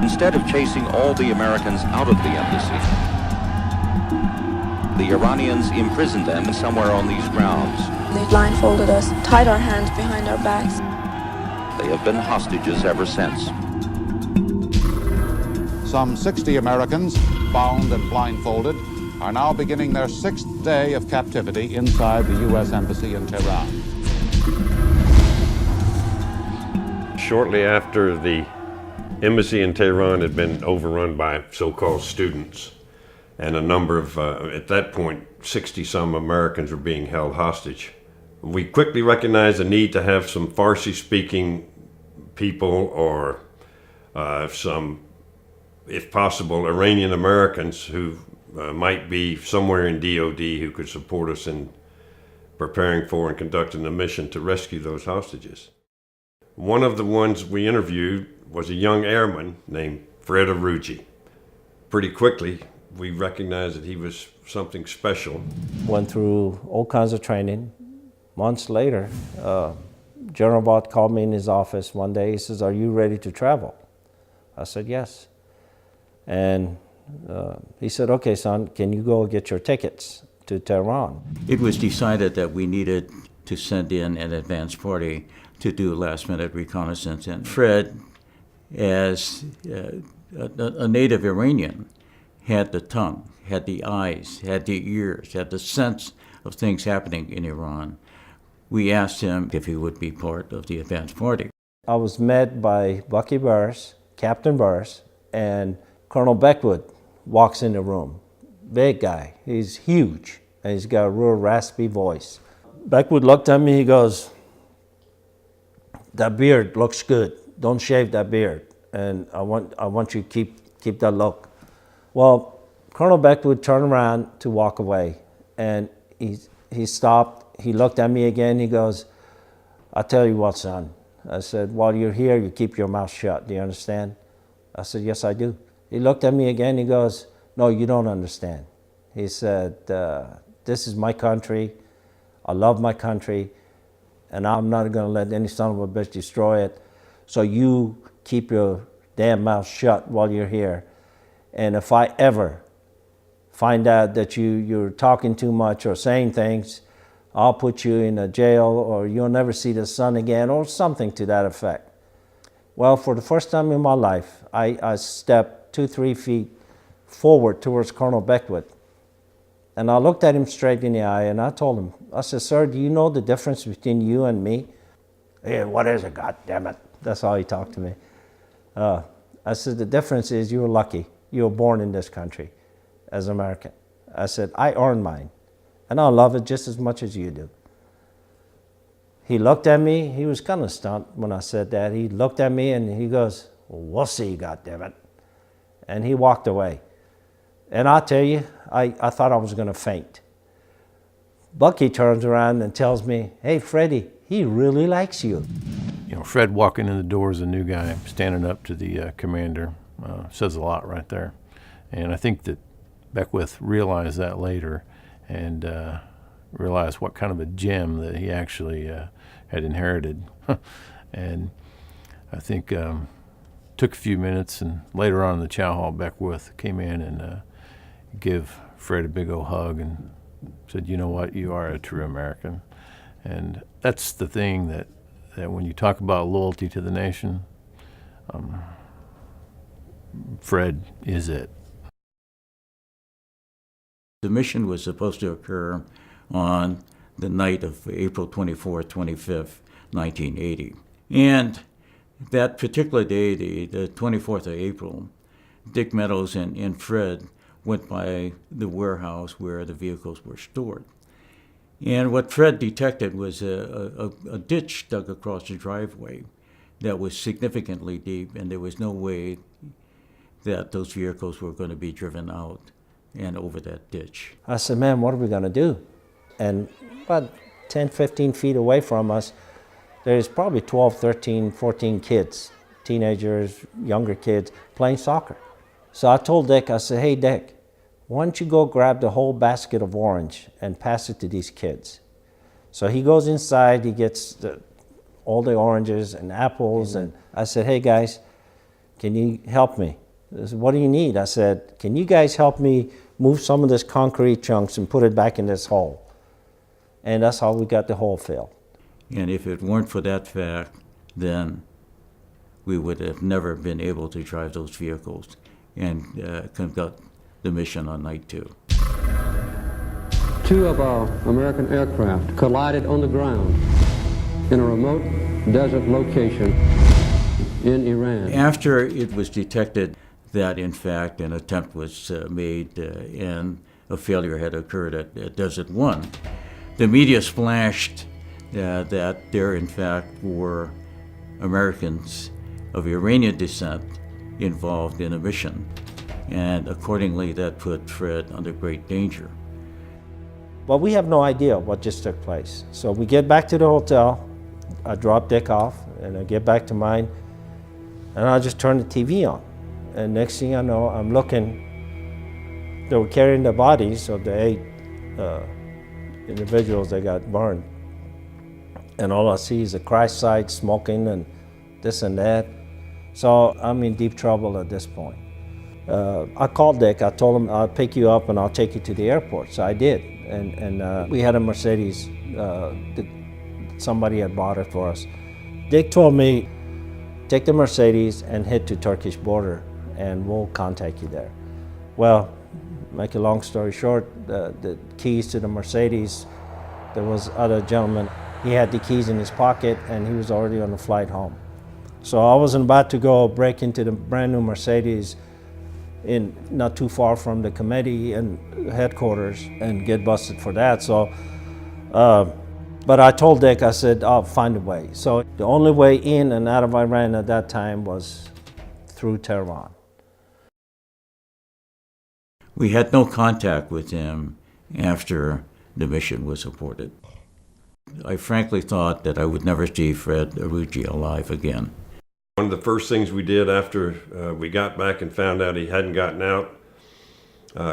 Instead of chasing all the Americans out of the embassy, the Iranians imprisoned them somewhere on these grounds. They blindfolded us, tied our hands behind our backs. They have been hostages ever since. Some 60 Americans, bound and blindfolded, are now beginning their 6th day of captivity inside the U.S. Embassy in Tehran. Shortly after the embassy in Tehran had been overrun by so-called students, and a number of, at that point, 60-some Americans were being held hostage. We quickly recognized the need to have some Farsi-speaking people or some, if possible, Iranian Americans who might be somewhere in DOD who could support us in preparing for and conducting the mission to rescue those hostages. One of the ones we interviewed was a young airman named Fred Arouji. Pretty quickly, we recognized that he was something special. Went through all kinds of training. Months later, General Vought called me in his office one day. He says, "Are you ready to travel?" I said, "Yes." And he said, "Okay, son, can you go get your tickets to Tehran?" It was decided that we needed to send in an advance party to do last-minute reconnaissance. And Fred, as a native Iranian, had the tongue, had the eyes, had the ears, had the sense of things happening in Iran. We asked him if he would be part of the advance party. I was met by Bucky Burris, Captain Burris, and Colonel Beckwood walks in the room. Big guy, he's huge, and he's got a real raspy voice. Beckwood looked at me, he goes, "That beard looks good. Don't shave that beard. And I want you to keep that look." Well, Colonel Beckwood turned around to walk away, and he stopped. He looked at me again. He goes, "I'll tell you what, son." I said, "While you're here, you keep your mouth shut. Do you understand?" I said, "Yes, I do." He looked at me again. He goes, "No, you don't understand." He said, "This is my country. I love my country, and I'm not going to let any son of a bitch destroy it. So you keep your damn mouth shut while you're here. And if I ever find out that you're talking too much or saying things, I'll put you in a jail or you'll never see the sun again," or something to that effect. Well, for the first time in my life, I stepped 2-3 feet forward towards Colonel Beckwood. And I looked at him straight in the eye and I told him, I said, "Sir, do you know the difference between you and me?" "Hey, what is it, goddammit?" That's how he talked to me. I said, "The difference is you were lucky. You were born in this country as American." I said, "I earned mine, and I love it just as much as you do." He looked at me. He was kind of stunned when I said that. He looked at me and he goes, "We'll see, goddammit." And he walked away. And I tell you, I thought I was going to faint. Bucky turns around and tells me, "Hey, Freddie, he really likes you." You know, Fred walking in the door as a new guy, standing up to the commander, says a lot right there. And I think that Beckwith realized that later and realized what kind of a gem that he actually had inherited. And I think took a few minutes, and later on in the chow hall, Beckwith came in and gave Fred a big old hug and said, "You know what, you are a true American." And that's the thing that when you talk about loyalty to the nation, Fred is it. The mission was supposed to occur on the night of April 24th, 25th, 1980. And that particular day, the 24th of April, Dick Meadows and Fred went by the warehouse where the vehicles were stored. And what Fred detected was a ditch dug across the driveway that was significantly deep, and there was no way that those vehicles were going to be driven out and over that ditch. I said, "Man, what are we going to do?" And about 10, 15 feet away from us, there's probably 12, 13, 14 kids, teenagers, younger kids, playing soccer. So I told Dick, I said, "Hey, Dick, why don't you go grab the whole basket of orange and pass it to these kids?" So he goes inside, he gets all the oranges and apples, and I said, "Hey, guys, can you help me? They said, what do you need? I said, can you guys help me move some of this concrete chunks and put it back in this hole? And that's how we got the hole filled. And if it weren't for that fact, then we would have never been able to drive those vehicles and conduct the mission on night 2. 2 of our American aircraft collided on the ground in a remote desert location in Iran. After it was detected that, in fact, an attempt was made and a failure had occurred at Desert One, the media splashed that there, in fact, were Americans of Iranian descent involved in a mission. And accordingly, that put Fred under great danger. But we have no idea what just took place. So we get back to the hotel, I drop Dick off, and I get back to mine, and I just turn the TV on. And next thing I know, I'm looking, they were carrying the bodies of the 8 individuals that got burned. And all I see is a crash site, smoking and this and that. So I'm in deep trouble at this point. I called Dick, I told him I'll pick you up and I'll take you to the airport. So I did. And we had a Mercedes, somebody had bought it for us. Dick told me, take the Mercedes and head to Turkish border and we'll contact you there. Well, make a long story short, the keys to the Mercedes, there was other gentleman, he had the keys in his pocket and he was already on the flight home. So I wasn't about to go break into the brand new Mercedes in not too far from the committee and headquarters and get busted for that. So, but I told Dick, I said, I'll find a way. So the only way in and out of Iran at that time was through Tehran. We had no contact with him after the mission was aborted. I frankly thought that I would never see Fred Aruggi alive again. One of the first things we did after we got back and found out he hadn't gotten out,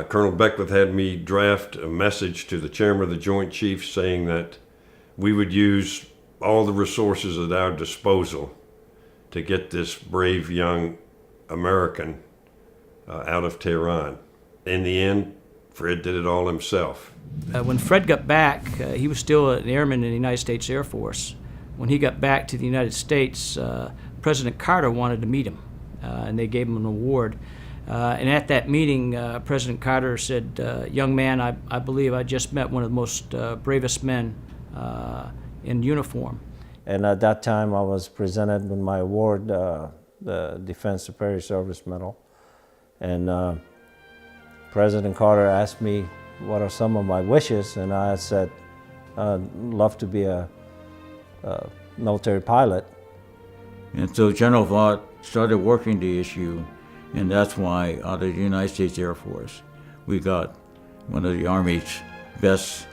Colonel Beckwith had me draft a message to the chairman of the Joint Chiefs saying that we would use all the resources at our disposal to get this brave young American out of Tehran. In the end, Fred did it all himself. When Fred got back, he was still an airman in the United States Air Force. When he got back to the United States, President Carter wanted to meet him, and they gave him an award. And at that meeting, President Carter said, young man, I believe I just met one of the most bravest men in uniform. And at that time, I was presented with my award, the Defense Superior Service Medal. And President Carter asked me what are some of my wishes, and I said, I'd love to be a military pilot. And so General Vought started working the issue, and that's why out of the United States Air Force, we got one of the Army's best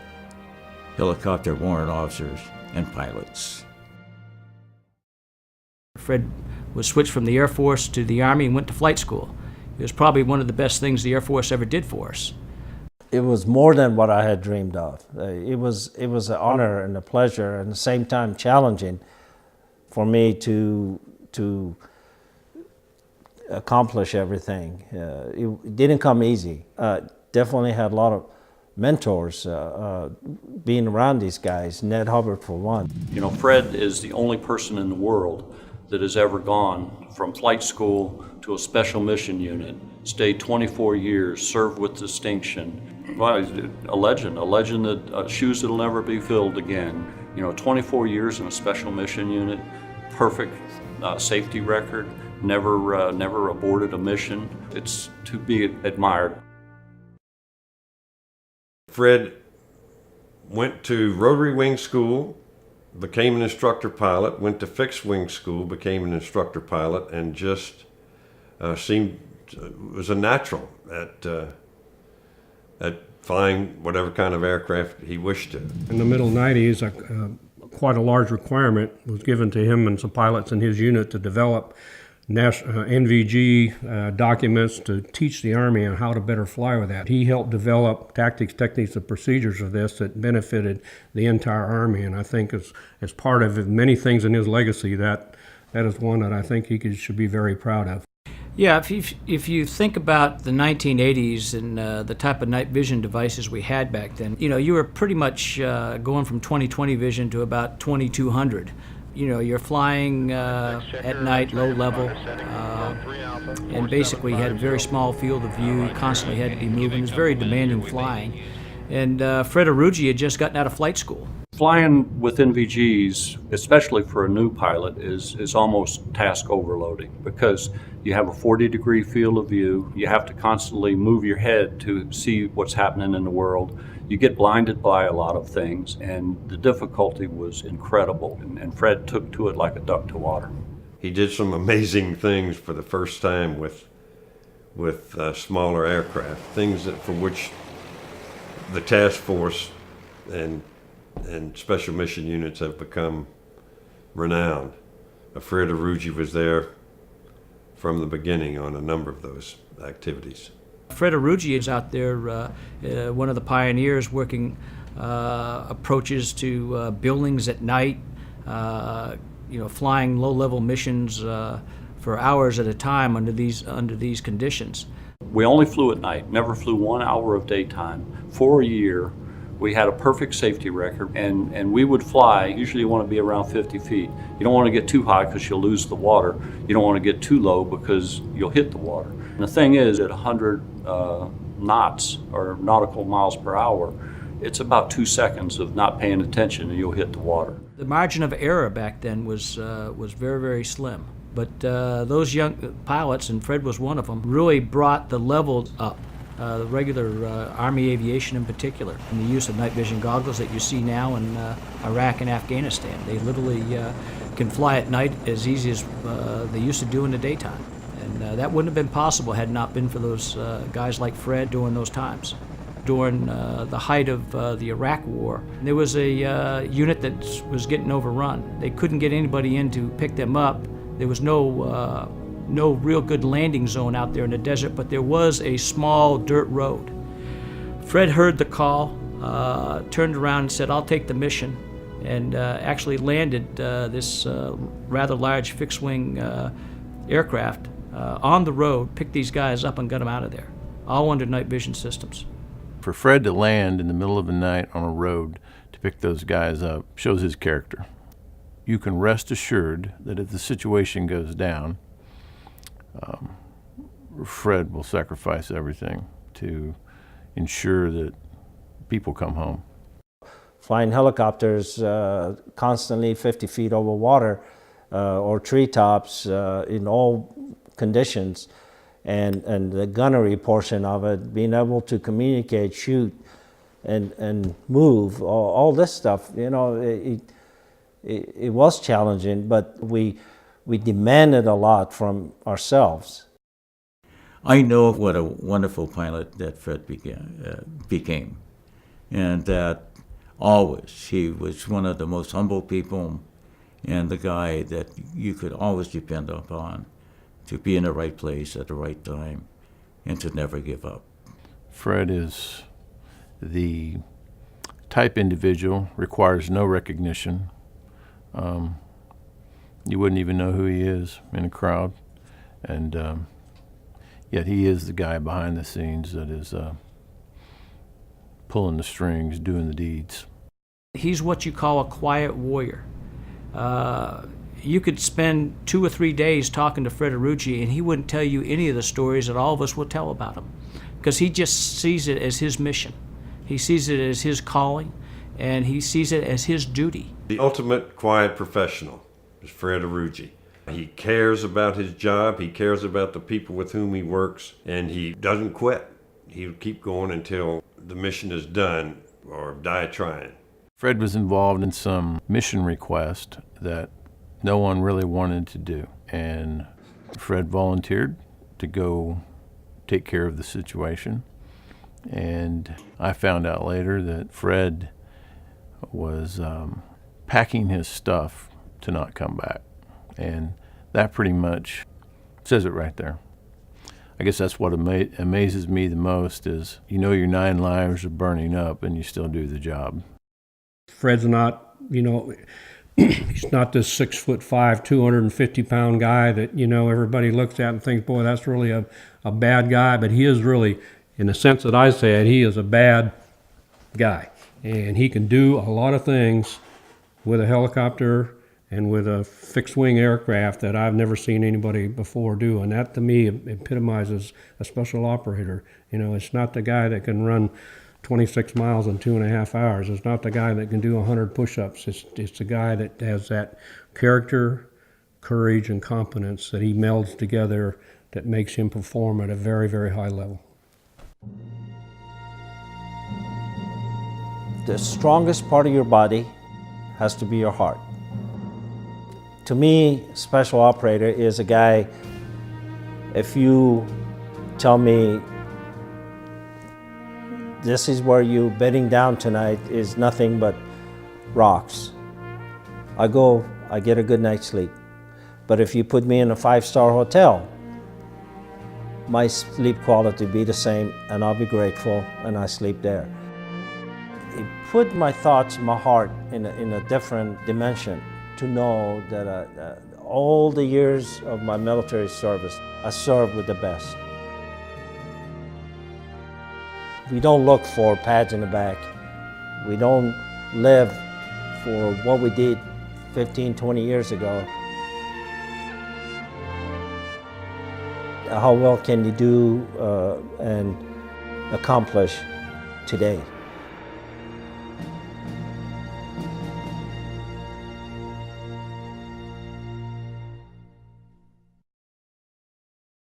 helicopter warrant officers and pilots. Fred was switched from the Air Force to the Army and went to flight school. It was probably one of the best things the Air Force ever did for us. It was more than what I had dreamed of. It was an honor and a pleasure, and at the same time challenging for me to accomplish everything. It didn't come easy. Definitely had a lot of mentors being around these guys, Ned Hubbard for one. You know, Fred is the only person in the world that has ever gone from flight school to a special mission unit, stayed 24 years, served with distinction. Well, a legend that shoes that'll never be filled again. You know, 24 years in a special mission unit, perfect safety record, never aborted a mission. It's to be admired. Fred went to Rotary Wing School, became an instructor pilot, went to Fixed Wing School, became an instructor pilot, and just was a natural at flying whatever kind of aircraft he wished to. In the middle 90s, quite a large requirement was given to him and some pilots in his unit to develop NVG documents to teach the Army on how to better fly with that. He helped develop tactics, techniques, and procedures of this that benefited the entire Army, and I think as part of many things in his legacy, that is one that I think he should be very proud of. Yeah, if you think about the 1980s and the type of night vision devices we had back then, you were pretty much going from 20/20 vision to about 2200. You're flying at night, low level, and basically had a very small field of view. You constantly had to be moving. It was very demanding flying. And Fred Arugi had just gotten out of flight school. Flying with NVGs, especially for a new pilot, is almost task overloading because you have a 40-degree field of view. You have to constantly move your head to see what's happening in the world. You get blinded by a lot of things, and the difficulty was incredible. And Fred took to it like a duck to water. He did some amazing things for the first time with smaller aircraft, things for which the task force and special mission units have become renowned. Fred Arugi was there from the beginning on a number of those activities. Fred Arugi is out there, one of the pioneers working approaches to buildings at night, flying low-level missions for hours at a time under these conditions. We only flew at night, never flew 1 hour of daytime. For a year, we had a perfect safety record, and we would fly. Usually you want to be around 50 feet. You don't want to get too high because you'll lose the water. You don't want to get too low because you'll hit the water. And the thing is, at 100 knots or nautical miles per hour, it's about 2 seconds of not paying attention and you'll hit the water. The margin of error back then was very, very slim. But those young pilots, and Fred was one of them, really brought the level up. The regular Army aviation in particular, and the use of night vision goggles that you see now in Iraq and Afghanistan. They literally can fly at night as easy as they used to do in the daytime. And that wouldn't have been possible had it not been for those guys like Fred during those times. During the height of the Iraq War, there was a unit that was getting overrun. They couldn't get anybody in to pick them up. There was no real good landing zone out there in the desert, but there was a small dirt road. Fred heard the call, turned around and said, "I'll take the mission," and actually landed this rather large fixed-wing aircraft on the road, picked these guys up and got them out of there, all under night vision systems. For Fred to land in the middle of the night on a road to pick those guys up shows his character. You can rest assured that if the situation goes down, Fred will sacrifice everything to ensure that people come home. Flying helicopters constantly 50 feet over water or treetops in all conditions, and the gunnery portion of it, being able to communicate, shoot, and move, all this stuff, it was challenging, but we demanded a lot from ourselves. I know what a wonderful pilot that Fred became, and that always he was one of the most humble people and the guy that you could always depend upon to be in the right place at the right time and to never give up. Fred is the type individual, requires no recognition. You wouldn't even know who he is in a crowd, and yet he is the guy behind the scenes that is pulling the strings, doing the deeds. He's what you call a quiet warrior. You could spend 2 or 3 days talking to Fred Arugi, and he wouldn't tell you any of the stories that all of us will tell about him, because he just sees it as his mission. He sees it as his calling, and he sees it as his duty. The ultimate quiet professional is Fred Arugi. He cares about his job, he cares about the people with whom he works, and he doesn't quit. He'll keep going until the mission is done or die trying. Fred was involved in some mission request that no one really wanted to do, and Fred volunteered to go take care of the situation. And I found out later that Fred was packing his stuff to not come back, and that pretty much says it right there. I guess that's what amazes me the most is your 9 lives are burning up and you still do the job. Fred's not, He's not this 6'5", 250-pound guy that, you know, everybody looks at and thinks, boy, that's really a bad guy. But he is really, in the sense that I say it, he is a bad guy. And he can do a lot of things with a helicopter and with a fixed-wing aircraft that I've never seen anybody before do. And that, to me, epitomizes a special operator. You know, it's not the guy that can run 26 miles in 2.5 hours. It's not the guy that can do 100 push-ups. It's the guy that has that character, courage, and competence that he melds together that makes him perform at a very, very high level. The strongest part of your body has to be your heart. To me, special operator is a guy, if you tell me this is where you bedding down tonight is nothing but rocks, I go, I get a good night's sleep. But if you put me in a 5-star hotel, my sleep quality be the same, and I'll be grateful, and I sleep there. It put my thoughts, my heart in a different dimension to know that all the years of my military service, I served with the best. We don't look for pads in the back. We don't live for what we did 15, 20 years ago. How well can you do and accomplish today?